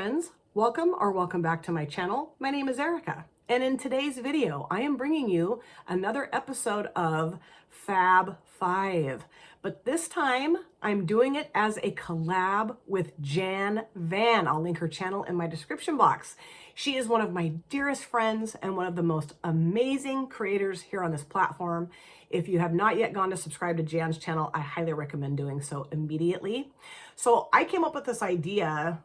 friends, welcome back to my channel. My name is Erica, and in today's video I am bringing you another episode of Fab Five, but this time I'm doing it as a collab with Jan Van. I'll link her channel in my description box. She is one of my dearest friends and one of the most amazing creators here on this platform. If you have not yet gone to subscribe to Jan's channel, I highly recommend doing so immediately. So I came up with this idea,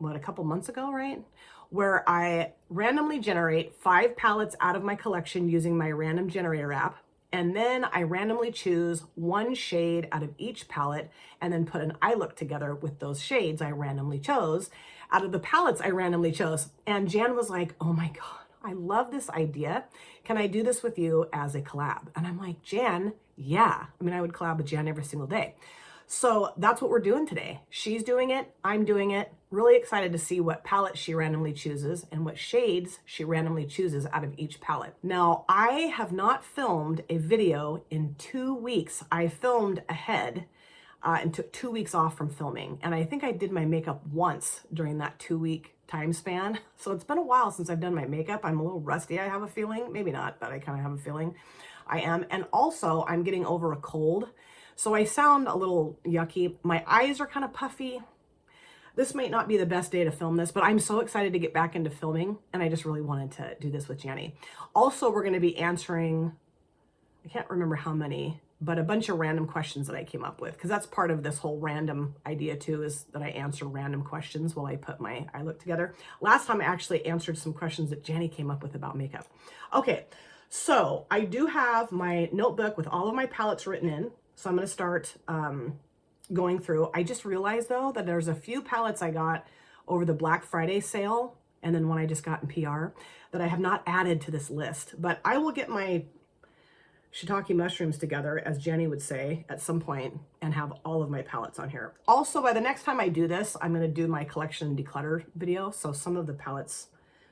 a couple months ago, right? Where I randomly generate 5 palettes out of my collection using my random generator app. And then I randomly choose one shade out of each palette and then put an eye look together with those shades I randomly chose out of the palettes I randomly chose. And Jan was like, oh my God, I love this idea. Can I do this with you as a collab? And I'm like, Jan, yeah. I mean, I would collab with Jan every single day. So that's what we're doing today. She's doing it, I'm doing it. Really excited to see what palette she randomly chooses and what shades she randomly chooses out of each palette. Now, I have not filmed a video in 2 weeks. I filmed ahead and took 2 weeks off from filming. And I think I did my makeup once during that 2-week time span. So it's been a while since I've done my makeup. I'm a little rusty, I have a feeling. Maybe not, but I kind of have a feeling I am. And also I'm getting over a cold. So I sound a little yucky. My eyes are kind of puffy. This might not be the best day to film this, but I'm so excited to get back into filming, and I just really wanted to do this with Janny. Also, we're going to be answering, I can't remember how many, but a bunch of random questions that I came up with, because that's part of this whole random idea too, is that I answer random questions while I put my eye look together. Last time I actually answered some questions that Janny came up with about makeup. Okay, so I do have my notebook with all of my palettes written in. So I'm going to start going through. I just realized though that there's a few palettes I got over the Black Friday sale and then one I just got in PR that I have not added to this list. But I will get my shiitake mushrooms together, as Jenny would say, at some point and have all of my palettes on here. Also, by the next time I do this, I'm going to do my collection declutter video. So some of the palettes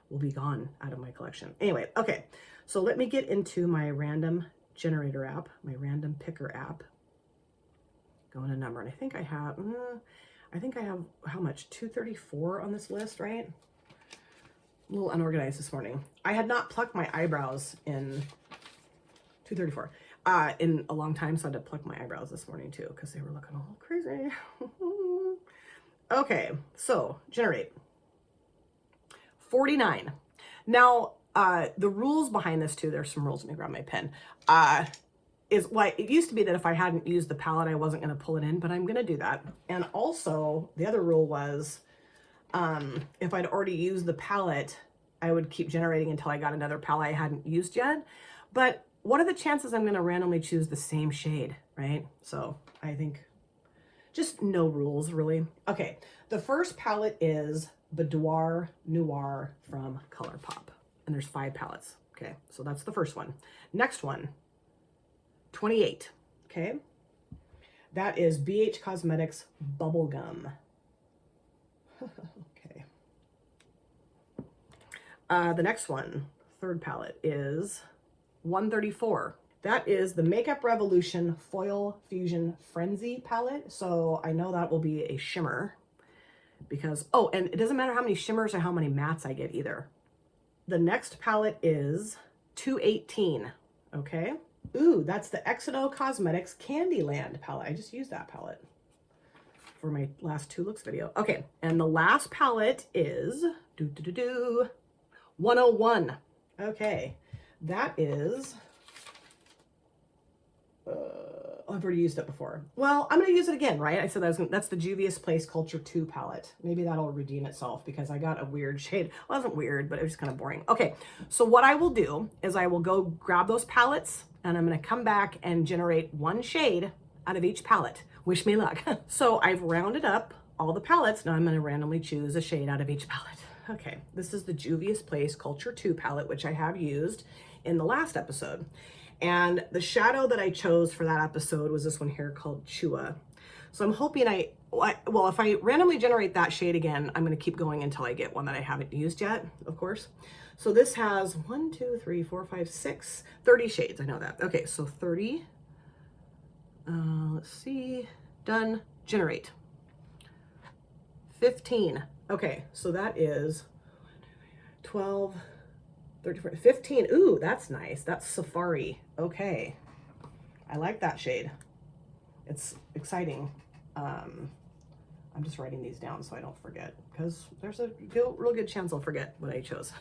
will be gone out of my collection. Anyway, okay. So let me get into my random generator app, my random picker app. Go in a number, and I think I have how much? 234 on this list, right? A little unorganized this morning. I had not plucked my eyebrows in 234 in a long time, so I had to pluck my eyebrows this morning too because they were looking a little crazy. Okay, so generate 49. Now, the rules behind this too, there's some rules. Let me grab my pen. Is why it used to be that if I hadn't used the palette, I wasn't going to pull it in, but I'm going to do that. And also the other rule was, if I'd already used the palette, I would keep generating until I got another palette I hadn't used yet. But what are the chances I'm going to randomly choose the same shade, right? So I think just no rules really. Okay. The first palette is Boudoir Noir from ColourPop. And there's 5 palettes. Okay. So that's the first one. Next one. 28, okay? That is BH Cosmetics Bubblegum. Okay. The next one, third palette, is 134. That is the Makeup Revolution Foil Fusion Frenzy palette. So I know that will be a shimmer because, oh, and it doesn't matter how many shimmers or how many mattes I get either. The next palette is 218, okay? Ooh, that's the XO Cosmetics Candyland palette. I just used that palette for my last 2 looks video. Okay, and the last palette is 101. Okay, that is, I've already used it before. Well, I'm going to use it again, right? I said that's the Juvia's Place Culture 2 palette. Maybe that'll redeem itself because I got a weird shade. It wasn't weird, but it was kind of boring. Okay, so what I will do is I will go grab those palettes and I'm going to come back and generate one shade out of each palette. Wish me luck. So I've rounded up all the palettes. Now I'm going to randomly choose a shade out of each palette. Okay, this is the Juvia's Place Culture 2 palette, which I have used in the last episode. And the shadow that I chose for that episode was this one here called Chua. So I'm hoping well, if I randomly generate that shade again, I'm going to keep going until I get one that I haven't used yet, of course. So this has 1, 2, 3, 4, 5, 6, 30 shades. I know that. Okay, so 30. Let's see. Done. Generate. 15. Okay, so that is 12, 13, 15. Ooh, that's nice. That's Safari. Okay. I like that shade. It's exciting. I'm just writing these down so I don't forget, because there's a real good chance I'll forget what I chose.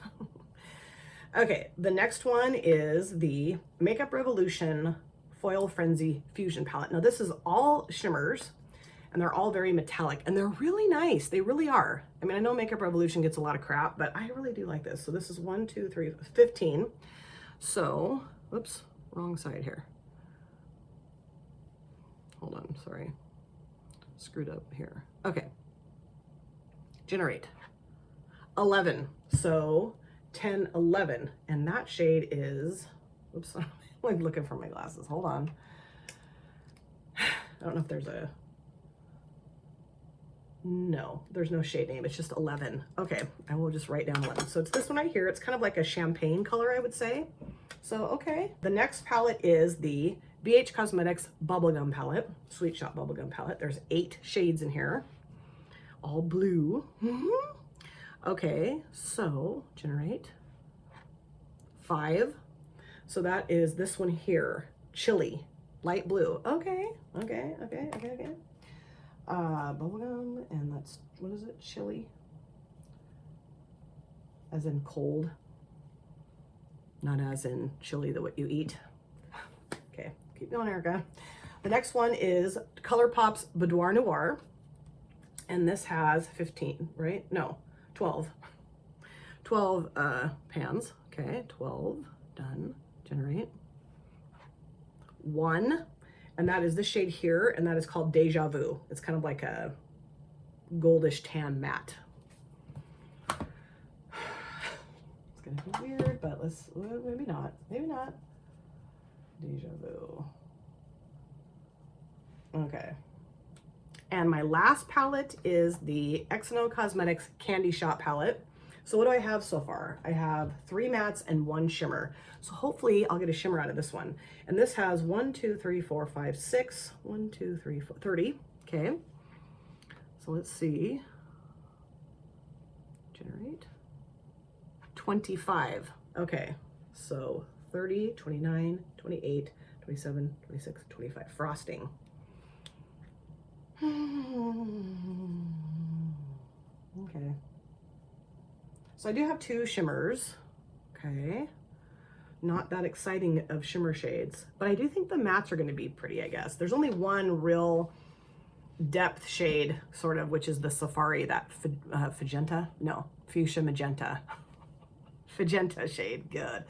Okay, the next one is the Makeup Revolution Foil Frenzy Fusion Palette. Now this is all shimmers, and they're all very metallic, and they're really nice. They really are. I mean, I know Makeup Revolution gets a lot of crap, but I really do like this. So this is 1, 2, 3, 15. So, whoops, wrong side here. Hold on, sorry. Screwed up here. Okay. Generate. 11. So 10, 11. And that shade is, oops, I'm like looking for my glasses. Hold on. I don't know if there's a, no, there's no shade name. It's just 11. Okay, I will just write down 11. So it's this one right here. It's kind of like a champagne color, I would say. So, okay. The next palette is the BH Cosmetics Bubblegum Palette, Sweet Shop Bubblegum Palette. There's 8 shades in here, all blue. Okay, so generate 5. So that is this one here, Chili, light blue. Okay. Bubblegum, and that's, what is it? Chili, as in cold, not as in chili, the what you eat. Okay, keep going, Erica. The next one is ColourPop's Boudoir Noir, and this has 15, right? No, 12. 12 pans. Okay, 12, done. Generate. 1, and that is this shade here, and that is called Deja Vu. It's kind of like a goldish tan matte. It's gonna be weird, but let's, maybe not. Deja Vu. Okay. And my last palette is the XNO Cosmetics Candy Shop palette. So what do I have so far? I have 3 mattes and 1 shimmer. So hopefully I'll get a shimmer out of this one. And this has 1, 2, 3, 4, 5, 6, 1, 2, 3, 4, 30. Okay. So let's see. Generate. 25. Okay. So 30, 29, 28, 27, 26, 25. Frosting. Okay. So I do have 2 shimmers. Okay. Not that exciting of shimmer shades, but I do think the mattes are going to be pretty, I guess. There's only one real depth shade, sort of, which is the Safari, that fuchsia magenta. Magenta shade, good.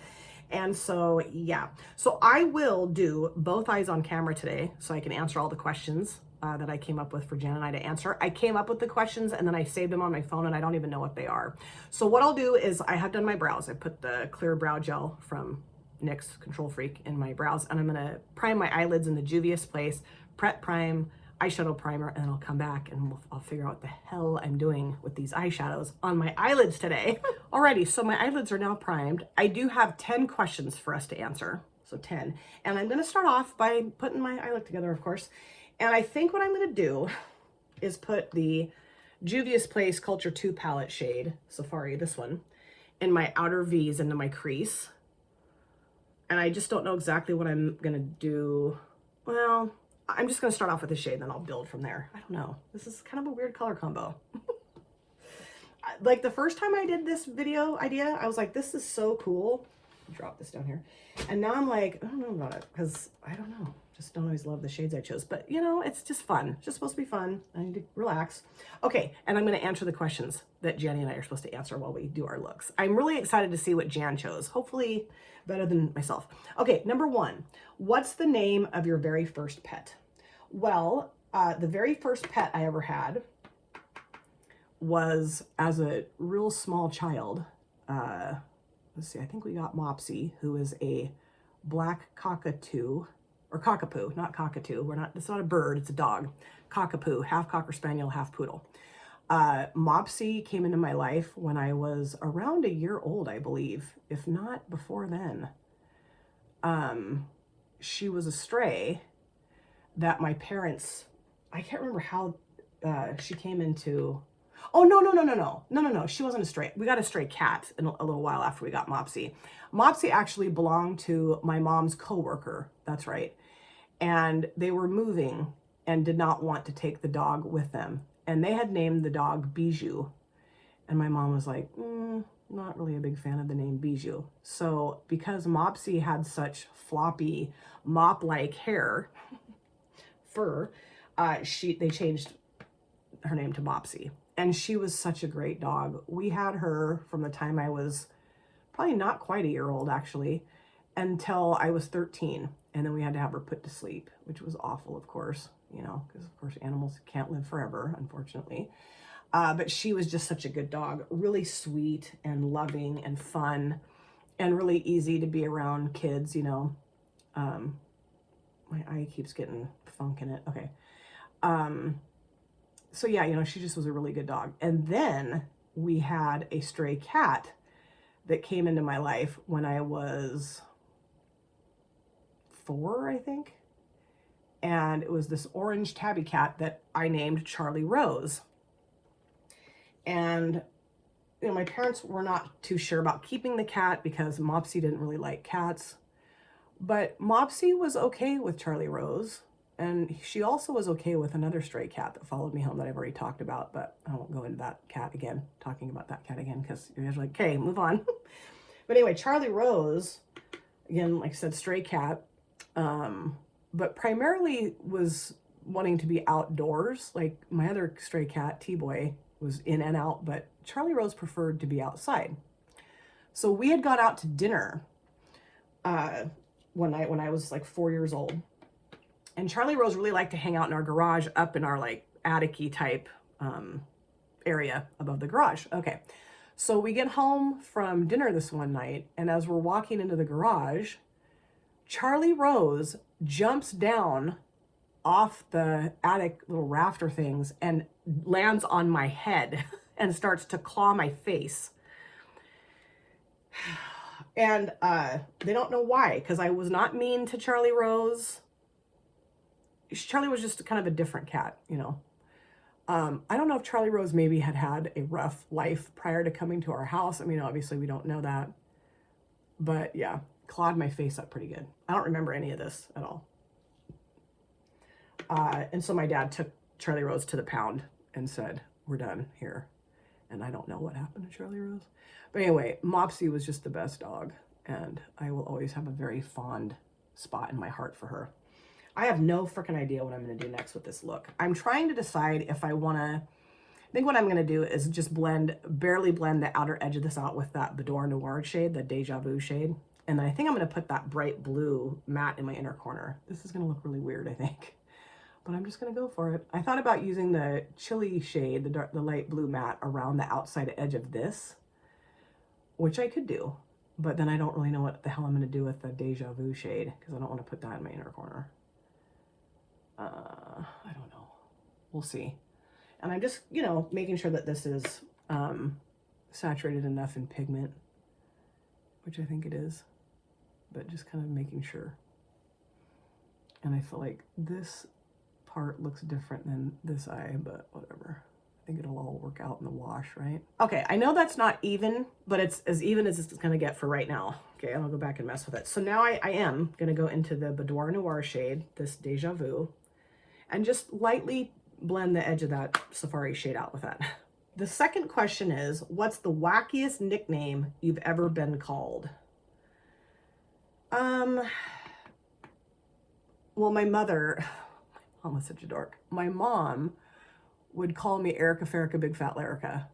And so, yeah. So I will do both eyes on camera today so I can answer all the questions that I came up with for Jan and I to answer. I came up with the questions and then I saved them on my phone and I don't even know what they are. So what I'll do is, I have done my brows. I put the clear brow gel from NYX Control Freak in my brows, and I'm gonna prime my eyelids in the Juvia's Place Prep Prime eyeshadow primer, and then I'll come back and I'll figure out what the hell I'm doing with these eyeshadows on my eyelids today. Alrighty, so my eyelids are now primed. I do have 10 questions for us to answer, so 10. And I'm gonna start off by putting my eyelid together, of course. And I think what I'm gonna do is put the Juvia's Place Culture 2 palette shade, Safari, this one, in my outer V's into my crease. And I just don't know exactly what I'm gonna do. Well, I'm just gonna start off with the shade, then I'll build from there. I don't know. This is kind of a weird color combo. Like the first time I did this video idea, I was like, this is so cool. Drop this down here. And now I'm like, I don't know about it, because I don't know. Just don't always love the shades I chose. But you know, it's just fun. It's just supposed to be fun. I need to relax. Okay, and I'm gonna answer the questions that Janny and I are supposed to answer while we do our looks. I'm really excited to see what Jan chose. Hopefully better than myself. Okay, number 1, what's the name of your very first pet? Well, the very first pet I ever had was, as a real small child, let's see, I think we got Mopsy, who is a black cockatoo, or cockapoo, not cockatoo. It's not a bird, it's a dog. Cockapoo, half Cocker Spaniel, half Poodle. Mopsy came into my life when I was around a year old, I believe, if not before then. She was a stray that my parents, I can't remember how she came into, Oh, no, no, no, no, no. No, no, no. She wasn't a stray. We got a stray cat in a little while after we got Mopsy. Mopsy actually belonged to my mom's coworker. That's right. And they were moving and did not want to take the dog with them. And they had named the dog Bijou. And my mom was like, not really a big fan of the name Bijou. So because Mopsy had such floppy mop-like hair, fur, they changed her name to Mopsy. And she was such a great dog. We had her from the time I was probably not quite a year old, actually, until I was 13. And then we had to have her put to sleep, which was awful, of course, you know, because of course animals can't live forever, unfortunately. But she was just such a good dog, really sweet and loving and fun and really easy to be around kids, you know. My eye keeps getting funk in it. Okay. So yeah, you know, she just was a really good dog. And then we had a stray cat that came into my life when I was 4, I think. And it was this orange tabby cat that I named Charlie Rose. And, you know, my parents were not too sure about keeping the cat because Mopsy didn't really like cats. But Mopsy was okay with Charlie Rose. And she also was okay with another stray cat that followed me home that I've already talked about. But I won't go into that cat again, talking about that cat again, because you're like, okay, move on. But anyway, Charlie Rose, again, like I said, stray cat, but primarily was wanting to be outdoors. Like my other stray cat, T-Boy, was in and out, but Charlie Rose preferred to be outside. So we had got out to dinner one night when I was like 4 years old. And Charlie Rose really liked to hang out in our garage up in our like attic-y type area above the garage. Okay. So we get home from dinner this one night, and as we're walking into the garage, Charlie Rose jumps down off the attic little rafter things and lands on my head and starts to claw my face. And they don't know why, because I was not mean to Charlie Rose. Charlie was just kind of a different cat, you know. I don't know if Charlie Rose maybe had a rough life prior to coming to our house. I mean, obviously we don't know that. But yeah, clawed my face up pretty good. I don't remember any of this at all. And so my dad took Charlie Rose to the pound and said, we're done here. And I don't know what happened to Charlie Rose. But anyway, Mopsy was just the best dog. And I will always have a very fond spot in my heart for her. I have no freaking idea what I'm going to do next with this look. I'm trying to decide if I want to, I think what I'm going to do is just barely blend the outer edge of this out with that Boudoir Noir shade, the Deja Vu shade. And then I think I'm going to put that bright blue matte in my inner corner. This is going to look really weird, I think. But I'm just going to go for it. I thought about using the chili shade, the light blue matte, around the outside edge of this, which I could do. But then I don't really know what the hell I'm going to do with the Deja Vu shade, because I don't want to put that in my inner corner. I don't know. We'll see. And I'm just, you know, making sure that this is saturated enough in pigment, which I think it is, but just kind of making sure. And I feel like this part looks different than this eye, but whatever. I think it'll all work out in the wash, right? Okay, I know that's not even, but it's as even as it's gonna get for right now. Okay, I'll go back and mess with it. So now I am gonna go into the Boudoir Noir shade, this Deja Vu, and just lightly blend the edge of that Safari shade out with that. The second question is, what's the wackiest nickname you've ever been called? Well, my mother, my mom was such a dork. My mom would call me Erica Ferica Big Fat Larica.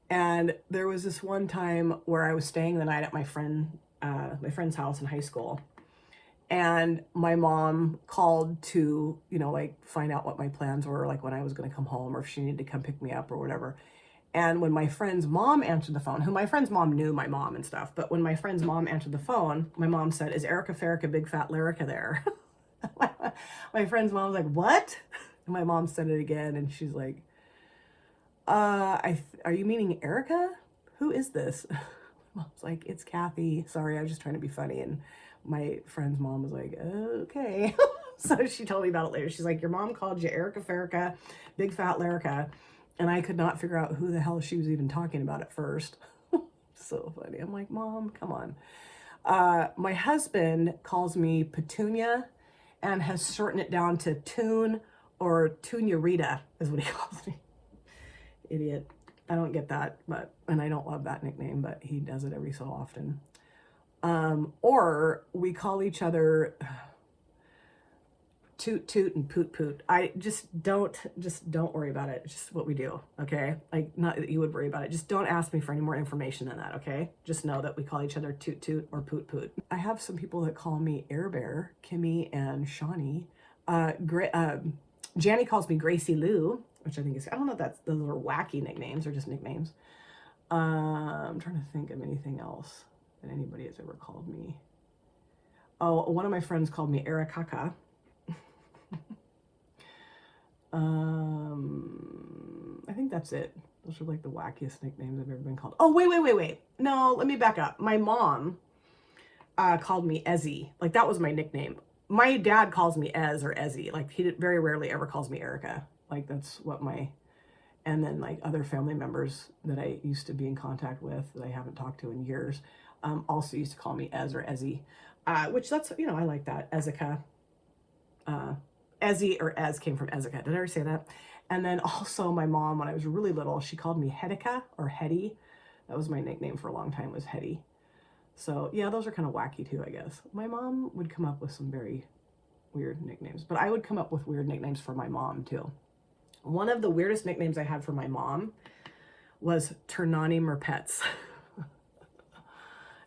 And there was this one time where I was staying the night at my friend's house in high school. And my mom called to, you know, like find out what my plans were, like when I was going to come home or if she needed to come pick me up or whatever. And when my friend's mom answered the phone, who my friend's mom knew my mom and stuff, but when my friend's mom answered the phone, my mom said, "Is Erica Ferica Big Fat Larica there?" My friend's mom was like, "What?" And my mom said it again, and she's like, are you meaning Erica? Who is this?" Mom's like, "It's Kathy. Sorry, I was just trying to be funny." And my friend's mom was like, "Okay." So she told me about it later. She's like, "Your mom called you Erica Ferica, Big Fat Larica." And I could not figure out who the hell she was even talking about at first. So funny. I'm like, Mom, come on. My husband calls me Petunia and has shortened it down to Toon or Tunya is what he calls me. Idiot. I don't get that, and I don't love that nickname, but he does it every so often. Or we call each other Toot Toot and Poot Poot. I just don't worry about it. It's just what we do, okay? Like, not that you would worry about it. Just don't ask me for any more information than that, okay? Just know that we call each other Toot Toot or Poot Poot. I have some people that call me Air Bear, Kimmy and Shawnee. Janny calls me Gracie Lou, which I think is, I don't know if those are wacky nicknames or just nicknames. I'm trying to think of anything else that anybody has ever called me. Oh, one of my friends called me Ericaka. I think that's it. Those are like the wackiest nicknames I've ever been called. Oh, wait. No, let me back up. My mom called me Ezzy. Like, that was my nickname. My dad calls me Ez or Ezzy. Like, he very rarely ever calls me Erica. Like, that's what and then like other family members that I used to be in contact with that I haven't talked to in years also used to call me Ez or Ezzy, which that's, I like that. Ezica. Ezzy or Ez came from Ezica. Did I ever say that? And then also my mom, when I was really little, she called me Hedika or Hetty. That was my nickname for a long time, was Hetty. So yeah, those are kind of wacky too, I guess. My mom would come up with some very weird nicknames, but I would come up with weird nicknames for my mom too. One of the weirdest nicknames I had for my mom was Nonny Merpets.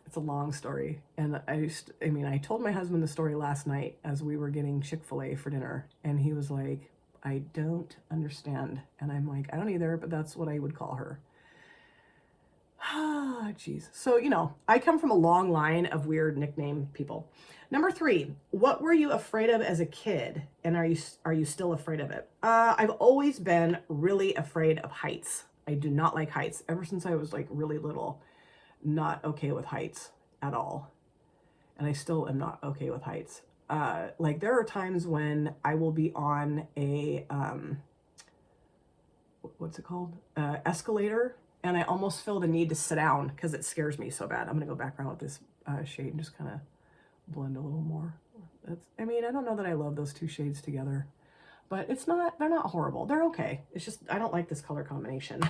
It's a long story. And I told my husband the story last night as we were getting Chick-fil-A for dinner. And he was like, I don't understand. And I'm like, I don't either, but that's what I would call her. Ah, jeez. So, I come from a long line of weird nickname people. Number 3, what were you afraid of as a kid? And are you still afraid of it? I've always been really afraid of heights. I do not like heights. Ever since I was like really little, not okay with heights at all. And I still am not okay with heights. Like, there are times when I will be on a, what's it called? Escalator. And I almost feel the need to sit down because it scares me so bad. I'm going to go back around with this shade and just kind of blend a little more. I don't know that I love those two shades together, but they're not horrible. They're okay. It's just, I don't like this color combination.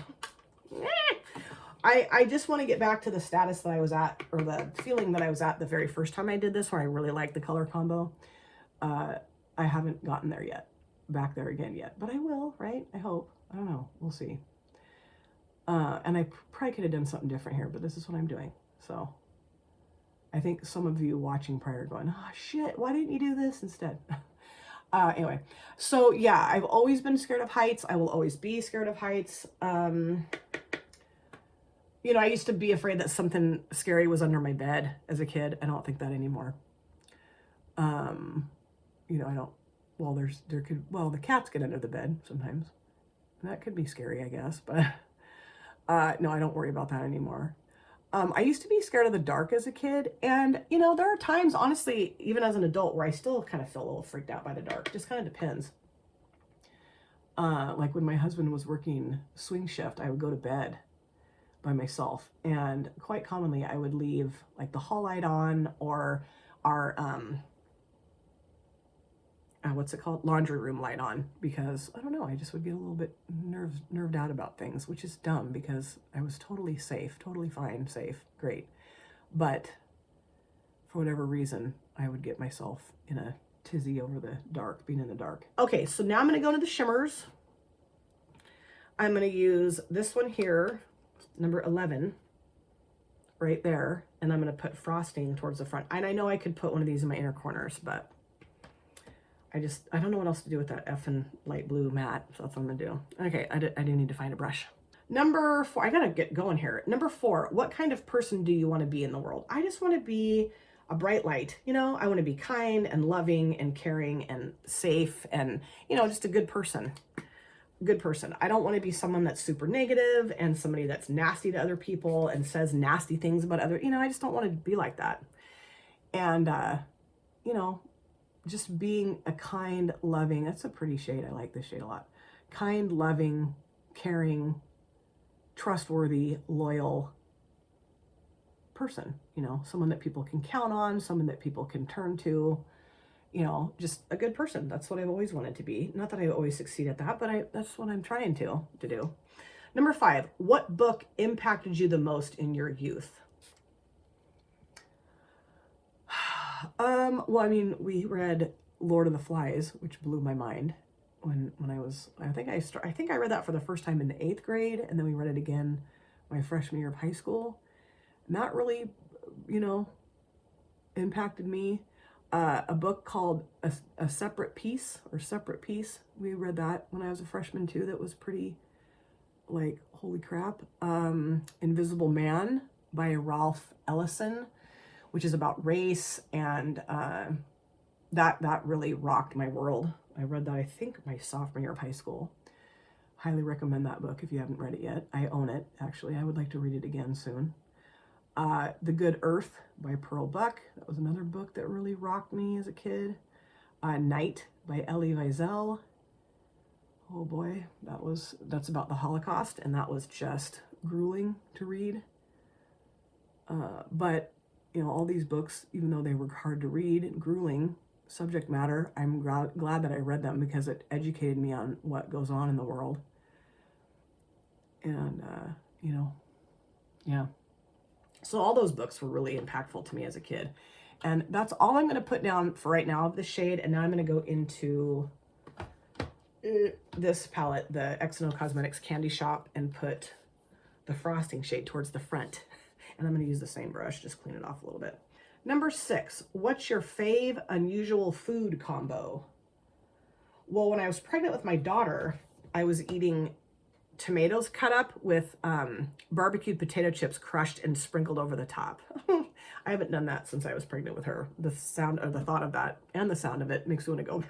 I just want to get back to the status that I was at, or the feeling that I was at the very first time I did this, where I really liked the color combo. I haven't gotten there yet, back there again yet, but I will, right? I hope. I don't know. We'll see. And I probably could have done something different here, but this is what I'm doing. So I think some of you watching prior are going, oh shit, why didn't you do this instead? Anyway, so yeah, I've always been scared of heights. I will always be scared of heights. I used to be afraid that something scary was under my bed as a kid. I don't think that anymore. I don't, the cats get under the bed sometimes. That could be scary, I guess, but no, I don't worry about that anymore. I used to be scared of the dark as a kid. And, there are times, honestly, even as an adult, where I still kind of feel a little freaked out by the dark. Just kind of depends. Like when my husband was working swing shift, I would go to bed by myself. And quite commonly, I would leave like the hall light on, or our, what's it called? Laundry room light on, because I don't know, I just would get a little bit nerved out about things, which is dumb because I was totally safe, totally fine, safe, great. But for whatever reason, I would get myself in a tizzy over the dark, being in the dark. Okay, so now I'm going to go into the shimmers. I'm going to use this one here, number 11, right there, and I'm going to put frosting towards the front. And I know I could put one of these in my inner corners, but I don't know what else to do with that effing light blue matte, so that's what I'm gonna do. Okay, I do need to find a brush. Number 4, I gotta get going here. Number 4, what kind of person do you want to be in the world? I just want to be a bright light. I want to be kind and loving and caring and safe and, just a good person. Good person. I don't want to be someone that's super negative and somebody that's nasty to other people and says nasty things about other, I just don't want to be like that. And, just being a kind, loving, that's a pretty shade. I like this shade a lot. Kind, loving, caring, trustworthy, loyal person, you know, someone that people can count on, someone that people can turn to, you know, just a good person. That's what I've always wanted to be. Not that I always succeed at that, but that's what I'm trying to do. Number 5, what book impacted you the most in your youth? Well, I mean, we read Lord of the Flies, which blew my mind when I was, I think I read that for the first time in the 8th grade, and then we read it again my freshman year of high school. And that really, you know, impacted me. A book called A Separate Piece, or Separate Piece. We read that when I was a freshman too. That was pretty, like, holy crap. Invisible Man by Ralph Ellison, which is about race, and that really rocked my world. I read that, I think, my sophomore year of high school. Highly recommend that book if you haven't read it yet. I own it, actually. I would like to read it again soon. The Good Earth by Pearl Buck. That was another book that really rocked me as a kid. Night by Elie Wiesel. Oh boy, that's about the Holocaust, and that was just grueling to read. But, you know, all these books, even though they were hard to read and grueling subject matter, I'm glad that I read them because it educated me on what goes on in the world. And, you know, yeah. So all those books were really impactful to me as a kid. And that's all I'm going to put down for right now of the shade. And now I'm going to go into this palette, the XO Cosmetics Candy Shop, and put the frosting shade towards the front. And I'm going to use the same brush, just clean it off a little bit. Number 6, what's your fave unusual food combo? Well, when I was pregnant with my daughter, I was eating tomatoes cut up with barbecued potato chips crushed and sprinkled over the top. I haven't done that since I was pregnant with her. The sound or the thought of that and the sound of it makes me want to go,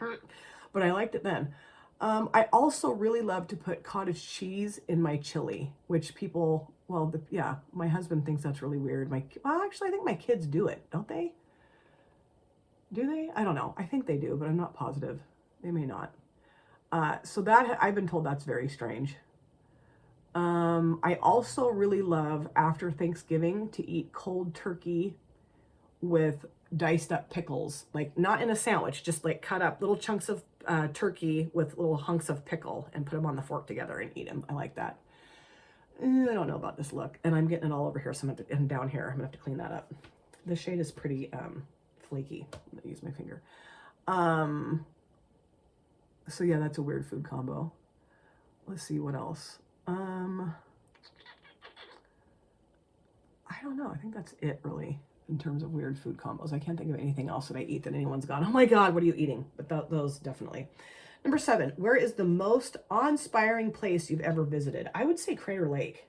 but I liked it then. I also really love to put cottage cheese in my chili, which people, well, yeah, my husband thinks that's really weird. Well, actually, I think my kids do it, don't they? Do they? I don't know. I think they do, but I'm not positive. They may not. So that, I've been told that's very strange. I also really love after Thanksgiving to eat cold turkey with diced up pickles, like not in a sandwich, just like cut up little chunks of turkey with little hunks of pickle and put them on the fork together and eat them. I like that. I don't know about this look, and I'm getting it all over here, so and down here, I'm gonna have to clean that up. The shade is pretty flaky. I'm gonna use my finger. So yeah, that's a weird food combo. Let's see what else. I don't know. I think that's it really in terms of weird food combos. I can't think of anything else that I eat that anyone's gone, oh my God, what are you eating? But those definitely. Number 7, where is the most awe-inspiring place you've ever visited? I would say Crater Lake.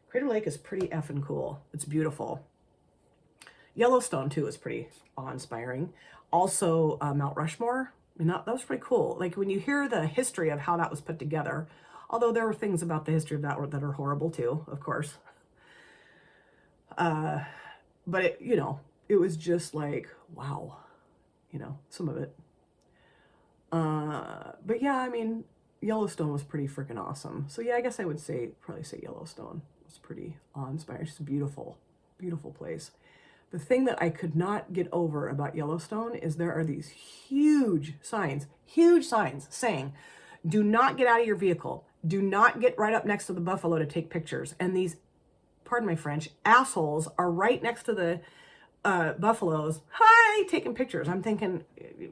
Crater Lake is pretty effing cool. It's beautiful. Yellowstone too is pretty awe-inspiring. Also Mount Rushmore. I mean, that was pretty cool. Like when you hear the history of how that was put together, although there are things about the history of that are horrible too, of course. But it, you know, it was just like, wow, you know, some of it. But yeah, I mean, Yellowstone was pretty freaking awesome. So yeah, I guess I would probably say Yellowstone was pretty awe-inspiring. It's just a beautiful, beautiful place. The thing that I could not get over about Yellowstone is there are these huge signs saying, do not get out of your vehicle. Do not get right up next to the buffalo to take pictures. And these, pardon my French, assholes are right next to the buffaloes. Hi, taking pictures. I'm thinking,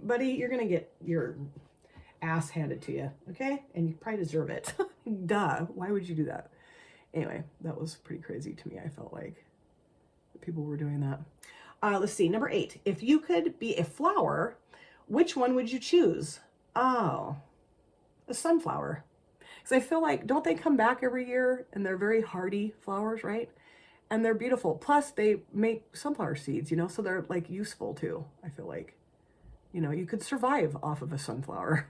buddy, you're going to get your ass handed to you, okay? And you probably deserve it. Duh. Why would you do that? Anyway, that was pretty crazy to me. I felt like people were doing that. Let's see. Number 8. If you could be a flower, which one would you choose? Oh, a sunflower. Because I feel like, don't they come back every year? And they're very hardy flowers, right? And they're beautiful. Plus, they make sunflower seeds, you know, so they're like useful too. I feel like, you know, you could survive off of a sunflower.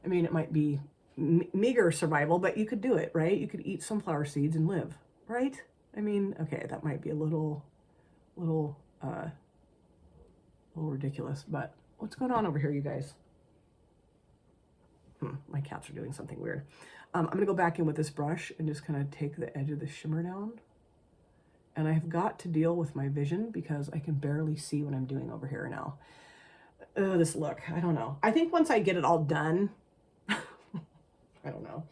I mean, it might be meager survival, but you could do it, right? You could eat sunflower seeds and live, right? I mean, okay, that might be a little ridiculous, but what's going on over here, you guys? My cats are doing something weird. I'm going to go back in with this brush and just kind of take the edge of the shimmer down. And I've got to deal with my vision because I can barely see what I'm doing over here now. This look, I don't know. I think once I get it all done, I don't know,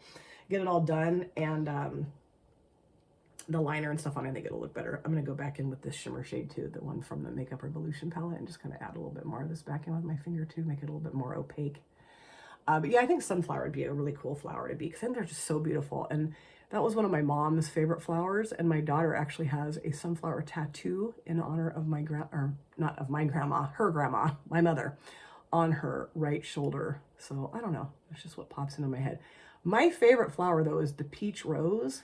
get it all done and the liner and stuff on, I think it'll look better. I'm going to go back in with this shimmer shade too, the one from the Makeup Revolution palette, and just kind of add a little bit more of this back in with my finger too, make it a little bit more opaque. But yeah, I think sunflower would be a really cool flower to be, because then they're just so beautiful. And that was one of my mom's favorite flowers, and my daughter actually has a sunflower tattoo in honor of my her grandma, my mother, on her right shoulder. So I don't know, that's just what pops into my head. My favorite flower though is the peach rose.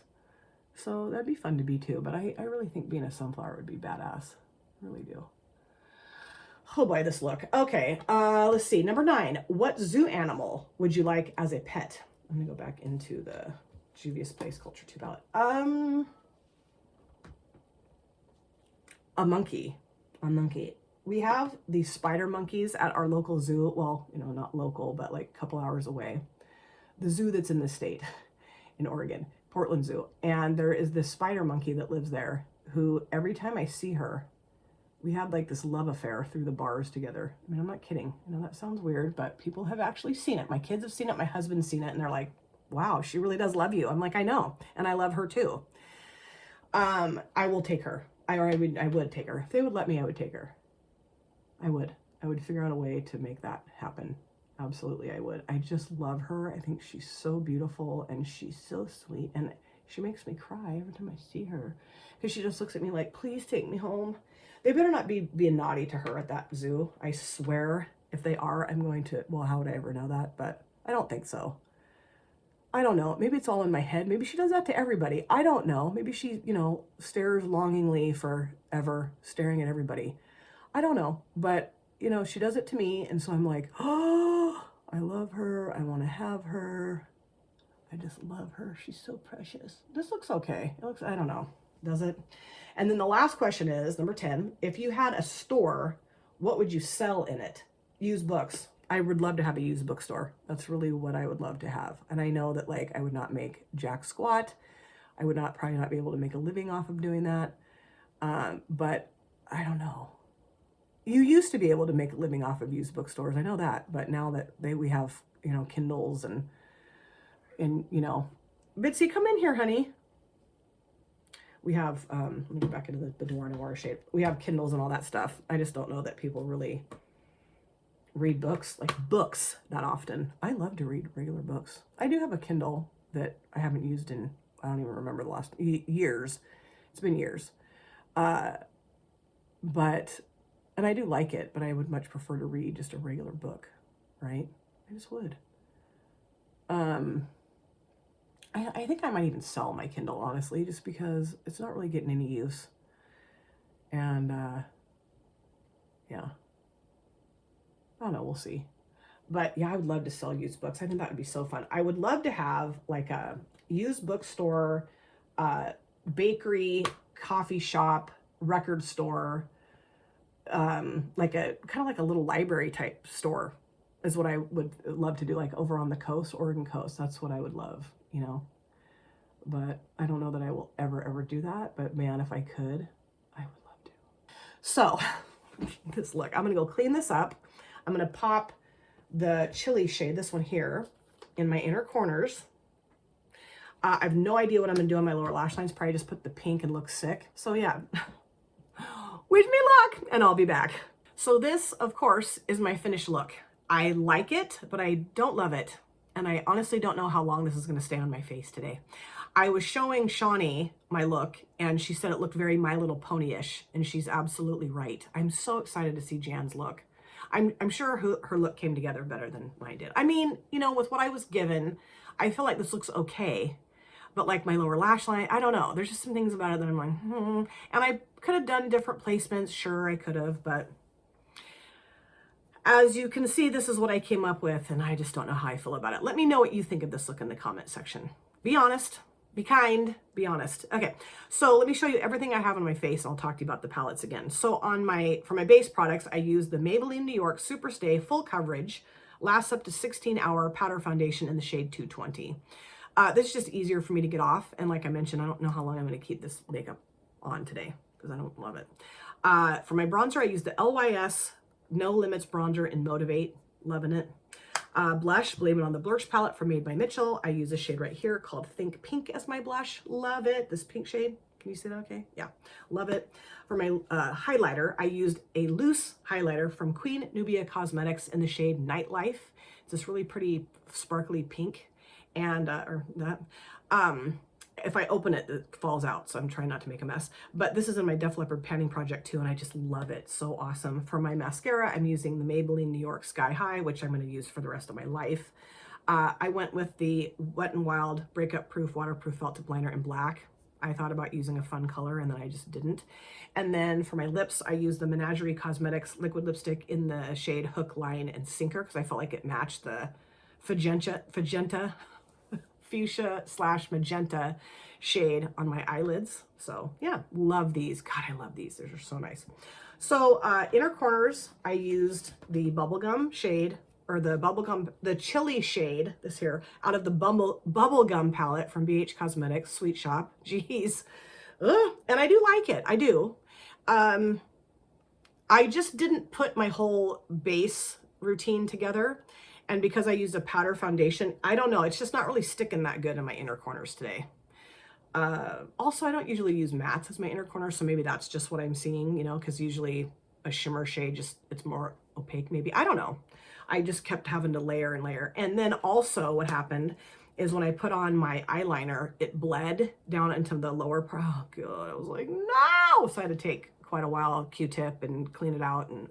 So that'd be fun to be too, but I really think being a sunflower would be badass. I really do. Oh boy, this look. Okay, let's see. Number 9, what zoo animal would you like as a pet? I'm gonna go back into the Juvia's Place Culture 2 palette. A monkey. A monkey. We have these spider monkeys at our local zoo. Well, you know, not local, but like a couple hours away. The zoo that's in the state, in Oregon, Portland Zoo. And there is this spider monkey that lives there who, every time I see her, we had like this love affair through the bars together. I mean, I'm not kidding. I know that sounds weird, but people have actually seen it. My kids have seen it. My husband's seen it. And they're like, wow, she really does love you. I'm like, I know. And I love her too. I will take her. I would take her. If they would let me, I would take her. I would figure out a way to make that happen. Absolutely, I would. I just love her. I think she's so beautiful and she's so sweet. And she makes me cry every time I see her, because she just looks at me like, please take me home. They better not be being naughty to her at that zoo. I swear, if they are, I'm going to, well, how would I ever know that? But I don't think so. I don't know. Maybe it's all in my head. Maybe she does that to everybody. I don't know. Maybe she, you know, stares longingly forever, staring at everybody. I don't know. But, you know, she does it to me. And so I'm like, oh, I love her. I want to have her. I just love her. She's so precious. This looks okay. It looks, I don't know. Does it? And then the last question is, number 10, if you had a store, what would you sell in it? Used books. I would love to have a used bookstore. That's really what I would love to have. And I know that, like, I would not make jack squat. I would probably not be able to make a living off of doing that. But I don't know. You used to be able to make a living off of used bookstores. I know that. But now that we have, you know, Kindles and you know, Bitsy, come in here, honey. We have, let me get back into the Dora Noir shape. We have Kindles and all that stuff. I just don't know that people really read books, like books, that often. I love to read regular books. I do have a Kindle that I haven't used in, I don't even remember the last years. It's been years. And I do like it, but I would much prefer to read just a regular book, right? I just would. I think I might even sell my Kindle, honestly, just because it's not really getting any use. And, yeah. I don't know, we'll see. But yeah, I would love to sell used books. I think that would be so fun. I would love to have like a used bookstore, bakery, coffee shop, record store, like a kind of like a little library type store is what I would love to do, like over on the coast, Oregon coast. That's what I would love, you know. But I don't know that I will ever do that. But man, if I could, I would love to. So this look, I'm gonna go clean this up. I'm gonna pop the chili shade, this one here, in my inner corners. I have no idea what I'm gonna do on my lower lash lines. Probably just put the pink and look sick. So yeah, wish me luck, and I'll be back. So this, of course, is my finished look. I like it, but I don't love it. And I honestly don't know how long this is gonna stay on my face today. I was showing Shawnee my look, and she said it looked very My Little Pony-ish, and she's absolutely right. I'm so excited to see Jan's look. I'm sure her look came together better than mine did. I mean, you know, with what I was given, I feel like this looks okay. But like my lower lash line, I don't know. There's just some things about it that I'm like, And I could have done different placements. Sure, I could have, but as you can see, this is what I came up with, and I just don't know how I feel about it. Let me know what you think of this look in the comment section. Be honest. Be kind, be honest. Okay, so let me show you everything I have on my face, and I'll talk to you about the palettes again. So for my base products, I use the Maybelline New York Super Stay Full Coverage, lasts up to 16-hour powder foundation in the shade 220. This is just easier for me to get off. And like I mentioned, I don't know how long I'm going to keep this makeup on today because I don't love it. For my bronzer, I use the LYS No Limits bronzer in Motivate. Loving it. Blush, Blame It on the Blush palette from Made by Mitchell. I use a shade right here called Think Pink as my blush. Love it. This pink shade. Can you see that okay? Yeah, love it. For my highlighter, I used a loose highlighter from Queen Nubia Cosmetics in the shade Nightlife. It's this really pretty sparkly pink. And if I open it, it falls out, so I'm trying not to make a mess. But this is in my Def Leppard panning project too, and I just love it. So awesome. For my mascara, I'm using the Maybelline New York Sky High, which I'm going to use for the rest of my life. I went with the Wet n Wild Breakup Proof Waterproof Felt Tip Liner in black. I thought about using a fun color, and then I just didn't. And then for my lips, I used the Menagerie Cosmetics liquid lipstick in the shade Hook, Line, and Sinker, because I felt like it matched the fuchsia / magenta shade on my eyelids. So yeah, love these. God, I love these. They're so nice. So inner corners, I used the bubblegum shade, or the chili shade, this here, out of the bubblegum palette from BH Cosmetics Sweet Shop. Jeez. Ugh. And I do like it. I do. I just didn't put my whole base routine together. And because I used a powder foundation, I don't know, it's just not really sticking that good in my inner corners today. Also, I don't usually use mattes as my inner corners, so maybe that's just what I'm seeing, you know, because usually a shimmer shade, it's more opaque maybe. I don't know. I just kept having to layer and layer. And then also what happened is when I put on my eyeliner, it bled down into the lower part. Oh God, I was like, no! So I had to take quite a while, Q-tip, and clean it out, and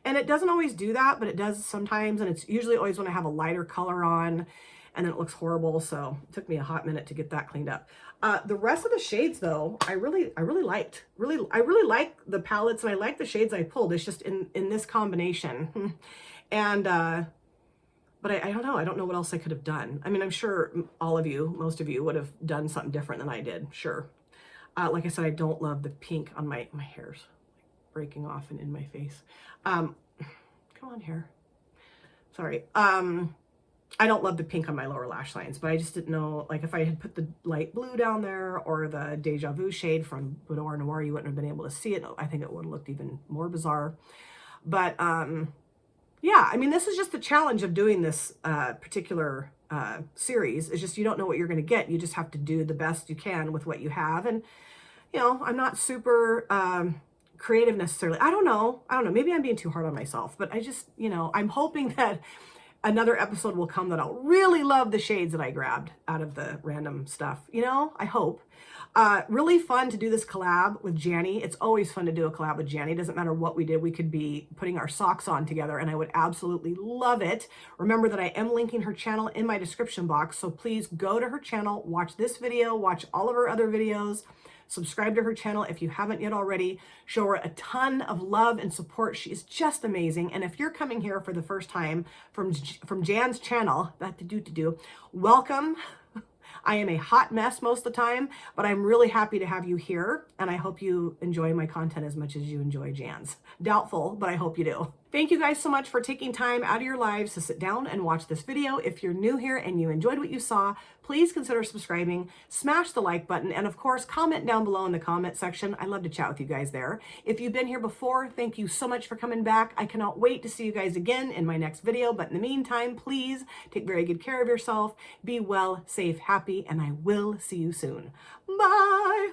And it doesn't always do that, but it does sometimes. And it's usually always when I have a lighter color on, and then it looks horrible. So it took me a hot minute to get that cleaned up. The rest of the shades though, I really liked. I really like the palettes, and I like the shades I pulled. It's just in this combination. And, but I don't know. I don't know what else I could have done. I mean, I'm sure most of you would have done something different than I did. Sure. Like I said, I don't love the pink on my hairs breaking off and in my face. Come on here. Sorry. I don't love the pink on my lower lash lines, but I just didn't know, like, if I had put the light blue down there or the Deja Vu shade from Boudoir Noir, you wouldn't have been able to see it. I think it would have looked even more bizarre. But yeah, I mean, this is just the challenge of doing this particular series. It's just you don't know what you're going to get. You just have to do the best you can with what you have. And, you know, I'm not super creative necessarily. I don't know. Maybe I'm being too hard on myself, but I just, you know, I'm hoping that another episode will come that I'll really love the shades that I grabbed out of the random stuff. You know, I hope. Really fun to do this collab with Janny. It's always fun to do a collab with Janny. It doesn't matter what we did. We could be putting our socks on together, and I would absolutely love it. Remember that I am linking her channel in my description box, so please go to her channel, watch this video, watch all of her other videos, subscribe to her channel if you haven't yet already. Show her a ton of love and support. She is just amazing. And if you're coming here for the first time from Jan's channel, welcome. I am a hot mess most of the time, but I'm really happy to have you here, and I hope you enjoy my content as much as you enjoy Jan's. Doubtful, but I hope you do. Thank you guys so much for taking time out of your lives to sit down and watch this video. If you're new here and you enjoyed what you saw, please consider subscribing, smash the like button, and of course, comment down below in the comment section. I love to chat with you guys there. If you've been here before, thank you so much for coming back. I cannot wait to see you guys again in my next video, but in the meantime, please take very good care of yourself, be well, safe, happy, and I will see you soon. Bye!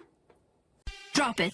Drop it.